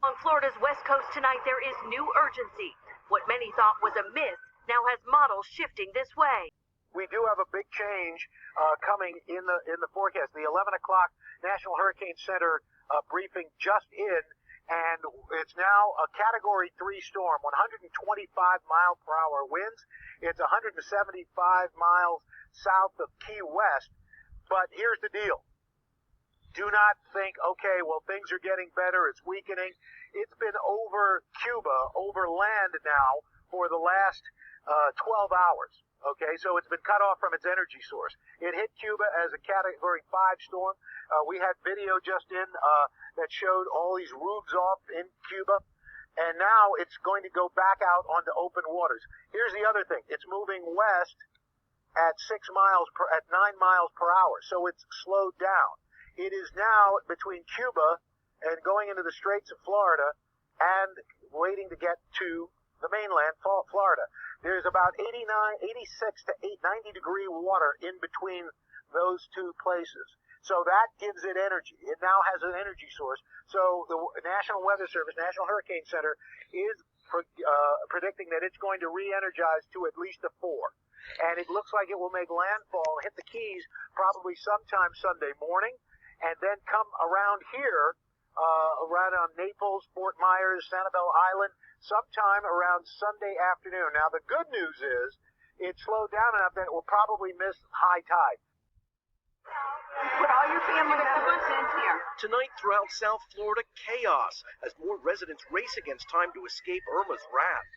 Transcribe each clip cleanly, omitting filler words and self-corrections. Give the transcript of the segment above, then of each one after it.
On Florida's west coast tonight, there is new urgency. What many thought was a myth now has models shifting this way. We do have a big change coming in the forecast. The 11 o'clock National Hurricane Center briefing just in, and it's now a Category 3 storm, 125 mile per hour winds. It's 175 miles south of Key West. But here's the deal. Do not think, okay, well, things are getting better, it's weakening. It's been over Cuba, over land now, for the last 12 hours. Okay, so it's been cut off from its energy source. It hit Cuba as a Category 5 storm. We had video just in that showed all these roofs off in Cuba. And now it's going to go back out onto open waters. Here's the other thing. It's moving west at 9 miles per hour. So it's slowed down. It is now between Cuba and going into the Straits of Florida and waiting to get to the mainland, Florida. There's about 86 to 90 degree water in between those two places. So that gives it energy. It now has an energy source. So the National Weather Service, National Hurricane Center, is predicting that it's going to re-energize to at least a 4. And it looks like it will make landfall, hit the Keys probably sometime Sunday morning, and then come around here, around on Naples, Fort Myers, Sanibel Island, sometime around Sunday afternoon. Now, the good news is it slowed down enough that it will probably miss high tide. Put all your family members in here. Tonight throughout South Florida, chaos as more residents race against time to escape Irma's wrath.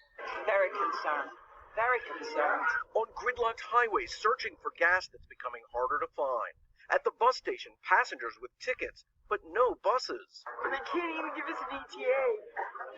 Very concerned. Very concerned. On gridlocked highways, searching for gas that's becoming harder to find. At the bus station, passengers with tickets, but no buses. They can't even give us an ETA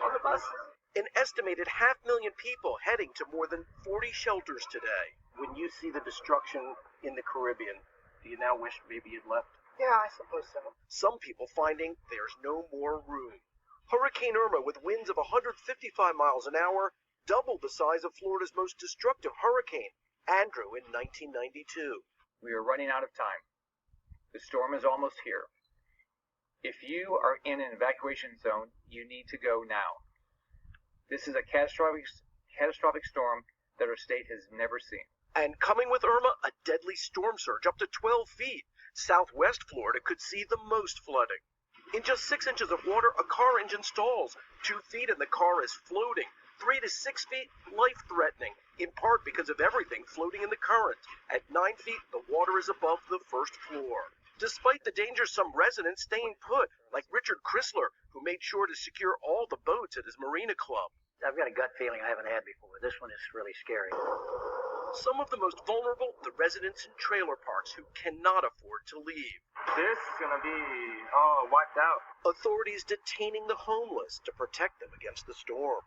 on the buses. An estimated 500,000 people heading to more than 40 shelters today. When you see the destruction in the Caribbean, do you now wish maybe you'd left? Yeah, I suppose so. Some people finding there's no more room. Hurricane Irma, with winds of 155 miles an hour, doubled the size of Florida's most destructive hurricane, Andrew, in 1992. We are running out of time. The storm is almost here. If you are in an evacuation zone, you need to go now. This is a catastrophic storm that our state has never seen. And coming with Irma, a deadly storm surge up to 12 feet. Southwest Florida could see the most flooding. In just 6 inches of water, a car engine stalls. 2 feet and the car is floating. 3 to 6 feet, life-threatening, in part because of everything floating in the current. At 9 feet, the water is above the first floor. Despite the danger, some residents staying put, like Richard Chrysler, who made sure to secure all the boats at his marina club. I've got a gut feeling I haven't had before. This one is really scary. Some of the most vulnerable, the residents in trailer parks who cannot afford to leave. This is going to be wiped out. Authorities detaining the homeless to protect them against the storm.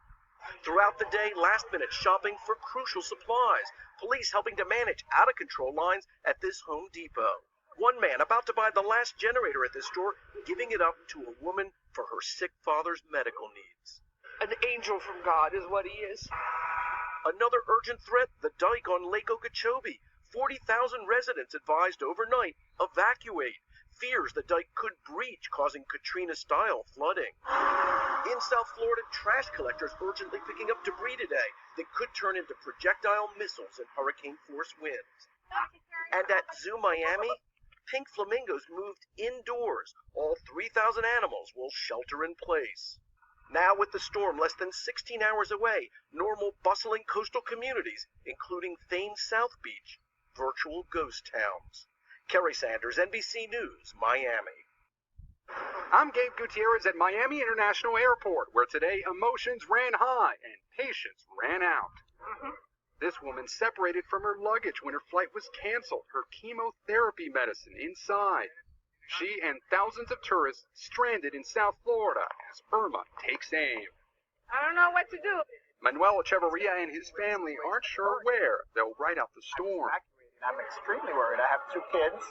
Throughout the day, last-minute shopping for crucial supplies. Police helping to manage out-of-control lines at this Home Depot. One man about to buy the last generator at this store, giving it up to a woman for her sick father's medical needs. An angel from God is what he is. Another urgent threat, the dike on Lake Okeechobee. 40,000 residents advised overnight, evacuate. Fears the dike could breach, causing Katrina-style flooding. In South Florida, trash collectors urgently picking up debris today that could turn into projectile missiles and hurricane-force winds. And at Zoo Miami, pink flamingos moved indoors. All 3,000 animals will shelter in place. Now with the storm less than 16 hours away, normal bustling coastal communities, including famed South Beach, virtual ghost towns. Kerry Sanders, NBC News, Miami. I'm Gabe Gutierrez at Miami International Airport, where today emotions ran high and patience ran out. This woman separated from her luggage when her flight was canceled, her chemotherapy medicine inside. She and thousands of tourists stranded in South Florida as Irma takes aim. I don't know what to do. Manuel Echeverria and his family aren't sure where they'll ride out the storm. I'm extremely worried. I have 2 kids.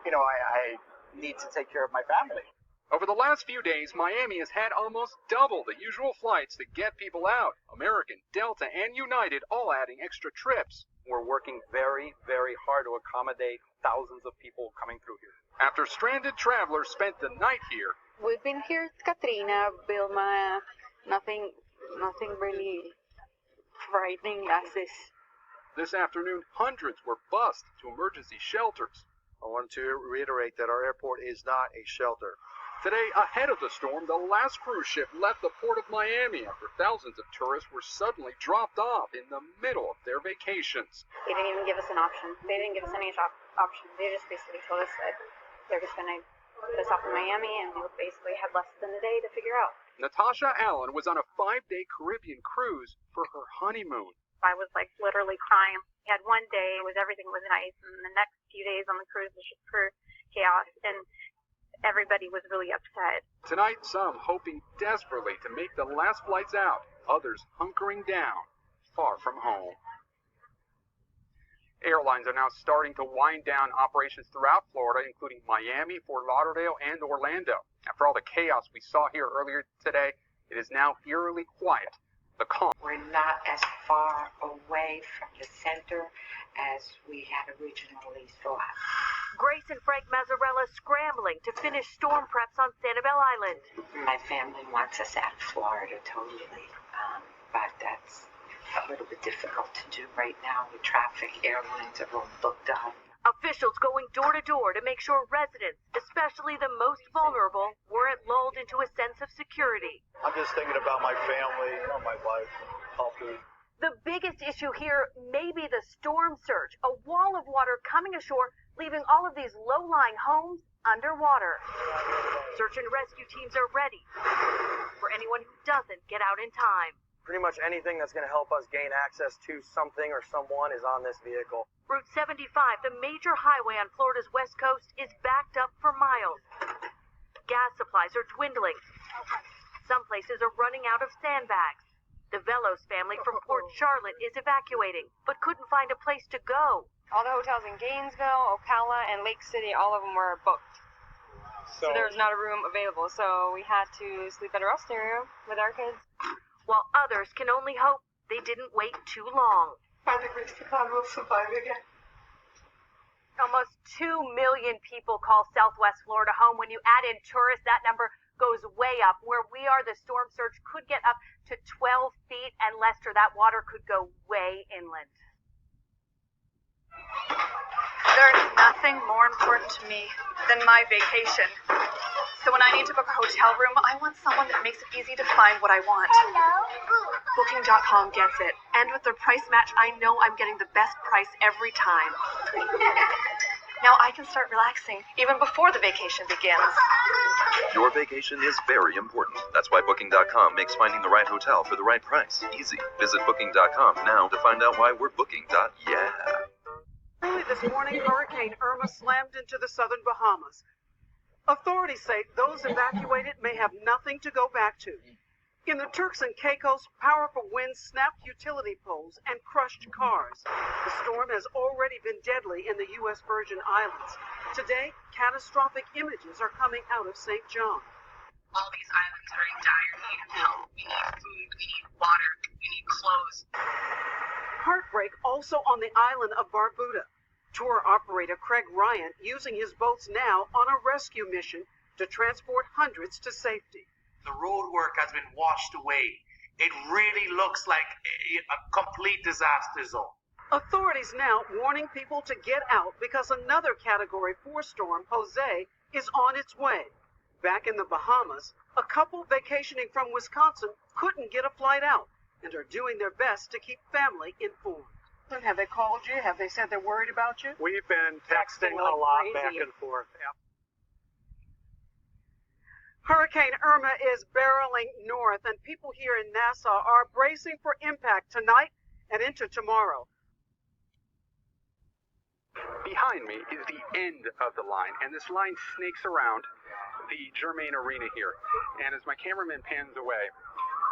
I need to take care of my family. Over the last few days, Miami has had almost double the usual flights to get people out. American, Delta, and United all adding extra trips. We're working very, very hard to accommodate thousands of people coming through here. After stranded travelers spent the night here, We've been here, Katrina, Vilma, nothing really frightening as this. This afternoon, hundreds were bused to emergency shelters. I want to reiterate that our airport is not a shelter. Today, ahead of the storm, the last cruise ship left the port of Miami after thousands of tourists were suddenly dropped off in the middle of their vacations. They didn't even give us an option. They didn't give us any option. They just basically told us that they're just going to put us off in Miami, and we basically had less than a day to figure out. Natasha Allen was on a 5-day Caribbean cruise for her honeymoon. I was like literally crying. We had one day, everything was nice, and the next few days on the cruise was just pure chaos, and everybody was really upset. Tonight, some hoping desperately to make the last flights out, others hunkering down, far from home. Airlines are now starting to wind down operations throughout Florida, including Miami, Fort Lauderdale, and Orlando. After all the chaos we saw here earlier today, it is now eerily quiet. The calm. We're not as far away from the center as we had originally thought. Grace and Frank Mazzarella scrambling to finish storm preps on Sanibel Island. My family wants us out of Florida totally, but that's a little bit difficult to do right now with traffic. Airlines are all booked up. Officials going door to door to make sure residents, especially the most vulnerable, weren't lulled into a sense of security. I'm just thinking about my family, my wife, healthy. The biggest issue here may be the storm surge, a wall of water coming ashore, leaving all of these low-lying homes underwater. Search and rescue teams are ready for anyone who doesn't get out in time. Pretty much anything that's going to help us gain access to something or someone is on this vehicle. Route 75, the major highway on Florida's west coast, is backed up for miles. Gas supplies are dwindling. Some places are running out of sandbags. The Velos family from Port Charlotte is evacuating, but couldn't find a place to go. All the hotels in Gainesville, Ocala, and Lake City, all of them were booked. So there was not a room available, so we had to sleep at a resting room with our kids. While others can only hope they didn't wait too long. By the grace of God, we'll survive again. Almost 2 million people call Southwest Florida home. When you add in tourists, that number goes way up. Where we are, the storm surge could get up to 12 feet, and Lester, that water could go way inland. There's nothing more important to me than my vacation. So when I need to book a hotel room, I want someone that makes it easy to find what I want. Booking.com gets it. And with their price match, I know I'm getting the best price every time. Now I can start relaxing even before the vacation begins. Your vacation is very important. That's why Booking.com makes finding the right hotel for the right price easy. Visit Booking.com now to find out why we're booking.yeah. Early this morning, Hurricane Irma slammed into the southern Bahamas. Authorities say those evacuated may have nothing to go back to. In the Turks and Caicos, powerful winds snapped utility poles and crushed cars. The storm has already been deadly in the U.S. Virgin Islands. Today, catastrophic images are coming out of St. John. All these islands are in dire need of help. We need food, we need water, we need clothes. Heartbreak also on the island of Barbuda. Tour operator Craig Ryan using his boats now on a rescue mission to transport hundreds to safety. The road work has been washed away. It really looks like a complete disaster zone. Authorities now warning people to get out because another Category 4 storm, Jose, is on its way. Back in the Bahamas, a couple vacationing from Wisconsin couldn't get a flight out and are doing their best to keep family informed. Have they called you? Have they said they're worried about you? We've been texting a lot back and forth. Yep. Hurricane Irma is barreling north, and people here in Nassau are bracing for impact tonight and into tomorrow. Behind me is the end of the line, and this line snakes around the Germain Arena here. And as my cameraman pans away,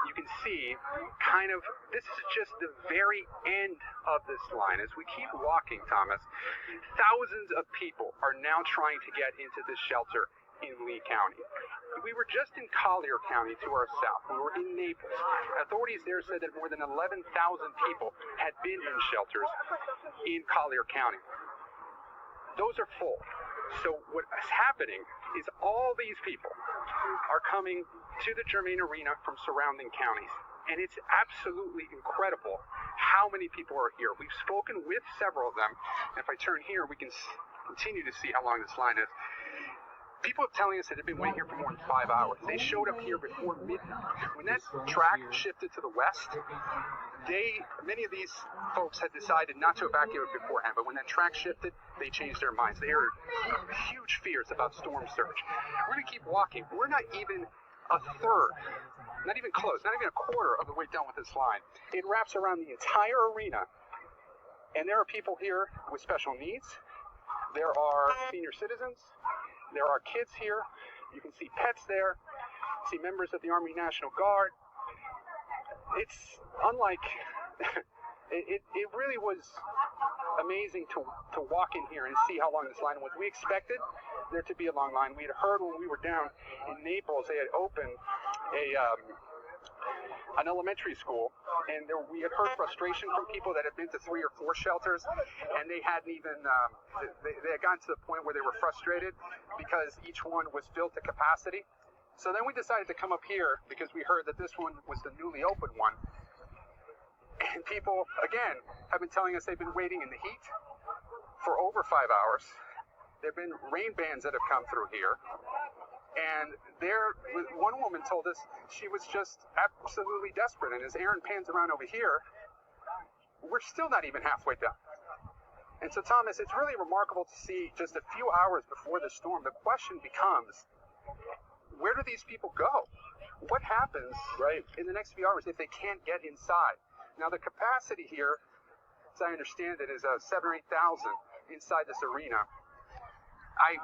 you can see this is just the very end of this line. As we keep walking, Thomas, thousands of people are now trying to get into this shelter in Lee County. We were just in Collier County to our south. We were in Naples. Authorities there said that more than 11,000 people had been in shelters in Collier County. Those are full. So what is happening is all these people are coming to the Germain Arena from surrounding counties. And it's absolutely incredible how many people are here. We've spoken with several of them. And if I turn here, we can continue to see how long this line is. People are telling us that they've been waiting here for more than 5 hours. They showed up here before midnight. When that track shifted to the west, many of these folks had decided not to evacuate beforehand, but when that track shifted, they changed their minds. They are huge fears about storm surge. We're going to keep walking. We're not even a third, not even close, not even a quarter of the way done with this line. It wraps around the entire arena, and there are people here with special needs. There are senior citizens. There are kids here. You can see pets there. See members of the Army National Guard. It's unlike, it really was amazing to walk in here and see how long this line was. We expected there to be a long line. We had heard when we were down in Naples, they had opened an elementary school, and we had heard frustration from people that had been to 3 or 4 shelters, and they hadn't even, they had gotten to the point where they were frustrated because each one was filled to capacity. So then we decided to come up here because we heard that this one was the newly opened one. And people, again, have been telling us they've been waiting in the heat for over 5 hours. There have been rain bands that have come through here. And one woman told us she was just absolutely desperate. And as Aaron pans around over here, we're still not even halfway done. And so, Thomas, it's really remarkable to see just a few hours before the storm, the question becomes, where do these people go? What happens in the next few hours if they can't get inside? Now, the capacity here, as I understand it, is 7,000 or 8,000 inside this arena.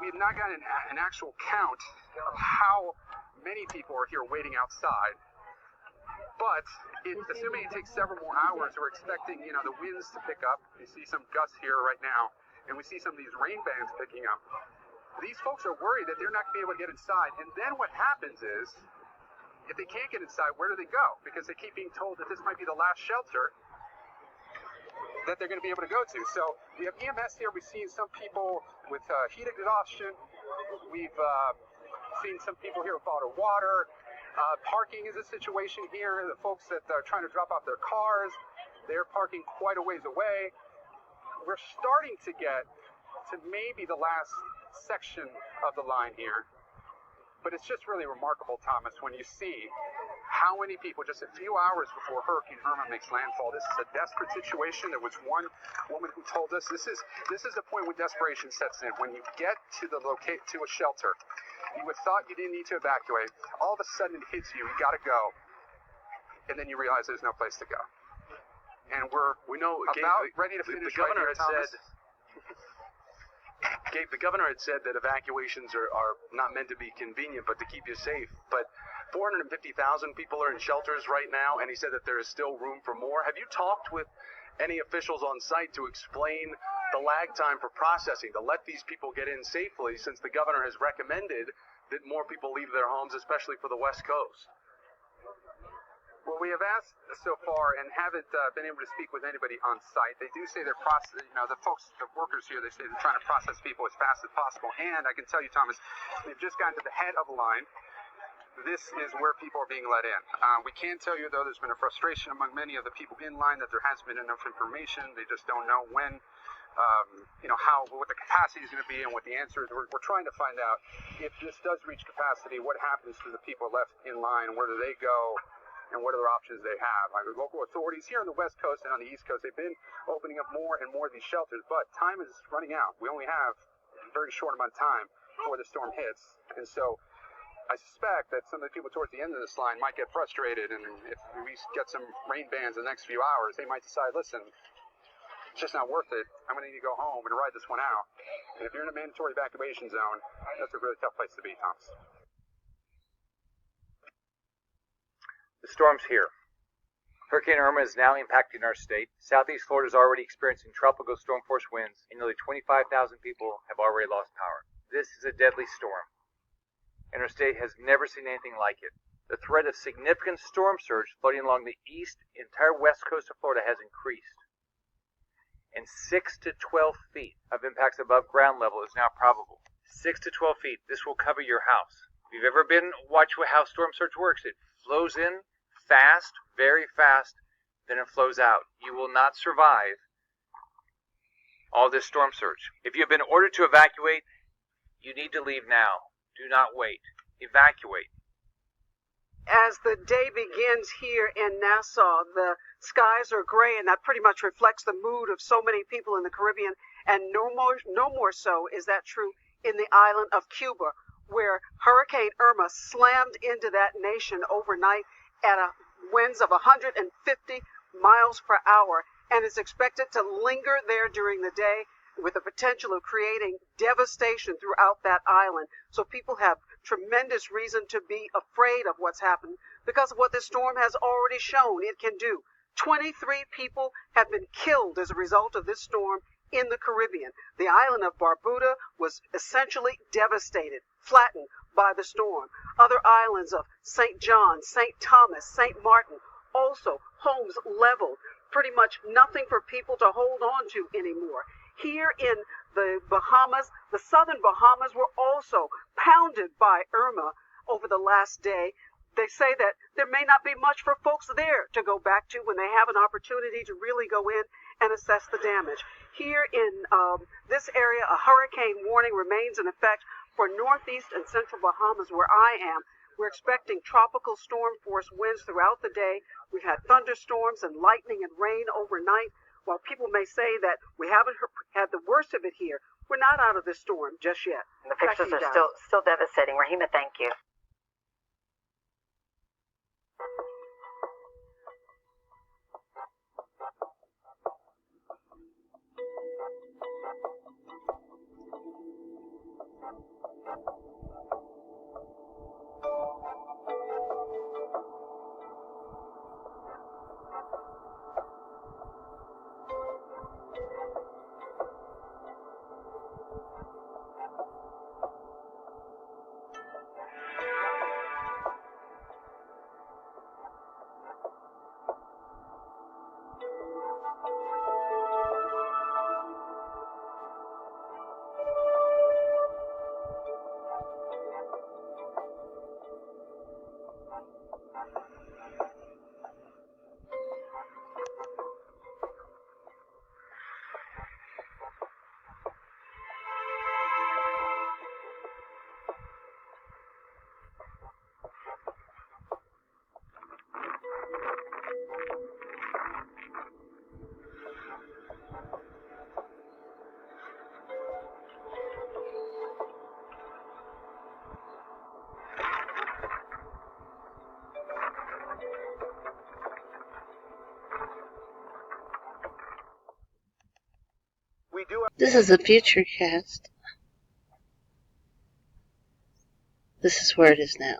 We have not gotten an actual count of how many people are here waiting outside. But assuming it takes several more hours, we're expecting, the winds to pick up. You see some gusts here right now, and we see some of these rain bands picking up. These folks are worried that they're not going to be able to get inside. And then what happens is, if they can't get inside, where do they go? Because they keep being told that this might be the last shelter that they're going to be able to go to. So we have EMS here. We've seen some people with heat exhaustion. We've seen some people here with bottled water. Parking is a situation here. The folks that are trying to drop off their cars, they're parking quite a ways away. We're starting to get to maybe the last section of the line here. But it's just really remarkable, Thomas, when you see how many people just a few hours before Hurricane Irma makes landfall. This is a desperate situation. There was one woman who told us this is a point when desperation sets in. When you get to to a shelter, you would thought you didn't need to evacuate. All of a sudden it hits you. You got to go, and then you realize there's no place to go. And we know ready to finish. The governor right had here, said. Gabe, the governor had said that evacuations are not meant to be convenient, but to keep you safe. But 450,000 people are in shelters right now, and he said that there is still room for more. Have you talked with any officials on site to explain the lag time for processing, to let these people get in safely, since the governor has recommended that more people leave their homes, especially for the West Coast? Well, we have asked so far and haven't been able to speak with anybody on site. They do say they're the workers here, they say they're trying to process people as fast as possible. And I can tell you, Thomas, they've just gotten to the head of the line. This is where people are being let in. We can tell you, though, there's been a frustration among many of the people in line that there hasn't been enough information. They just don't know when, what the capacity is going to be and what the answer is. We're trying to find out if this does reach capacity, what happens to the people left in line, where do they go, and what other options they have. Local authorities here on the West Coast and on the East Coast, they've been opening up more and more of these shelters, but time is running out. We only have a very short amount of time before the storm hits. And so I suspect that some of the people towards the end of this line might get frustrated, and if we get some rain bands in the next few hours, they might decide, listen, it's just not worth it. I'm going to need to go home and ride this one out. And if you're in a mandatory evacuation zone, that's a really tough place to be, Thomas. The storm's here. Hurricane Irma is now impacting our state. Southeast Florida is already experiencing tropical storm force winds, and nearly 25,000 people have already lost power. This is a deadly storm, and our state has never seen anything like it. The threat of significant storm surge flooding along the entire west coast of Florida has increased, and 6 to 12 feet of impacts above ground level is now probable. 6 to 12 feet. This will cover your house. If you've ever watched how storm surge works, it flows in fast, very fast, then it flows out. You will not survive all this storm surge. If you have been ordered to evacuate, you need to leave now. Do not wait. Evacuate. As the day begins here in Nassau, the skies are gray, and that pretty much reflects the mood of so many people in the Caribbean. And no more so is that true in the island of Cuba, where Hurricane Irma slammed into that nation overnight at winds of 150 miles per hour, and is expected to linger there during the day with the potential of creating devastation throughout that island. So people have tremendous reason to be afraid of what's happened because of what this storm has already shown it can do. 23 people have been killed as a result of this storm in the Caribbean. The island of Barbuda was essentially devastated, flattened by the storm. Other islands of St. John, St. Thomas, St. Martin, also homes leveled. Pretty much nothing for people to hold on to anymore. Here in the Bahamas, the southern Bahamas were also pounded by Irma over the last day. They say that there may not be much for folks there to go back to when they have an opportunity to really go in and assess the damage. Here in this area, a hurricane warning remains in effect for northeast and central Bahamas where I am. We're expecting tropical storm force winds throughout the day. We've had thunderstorms and lightning and rain overnight. While people may say that we haven't had the worst of it here, we're not out of this storm just yet. And the pictures are still devastating. Rahima, thank you. This is a future cast. This is where it is now.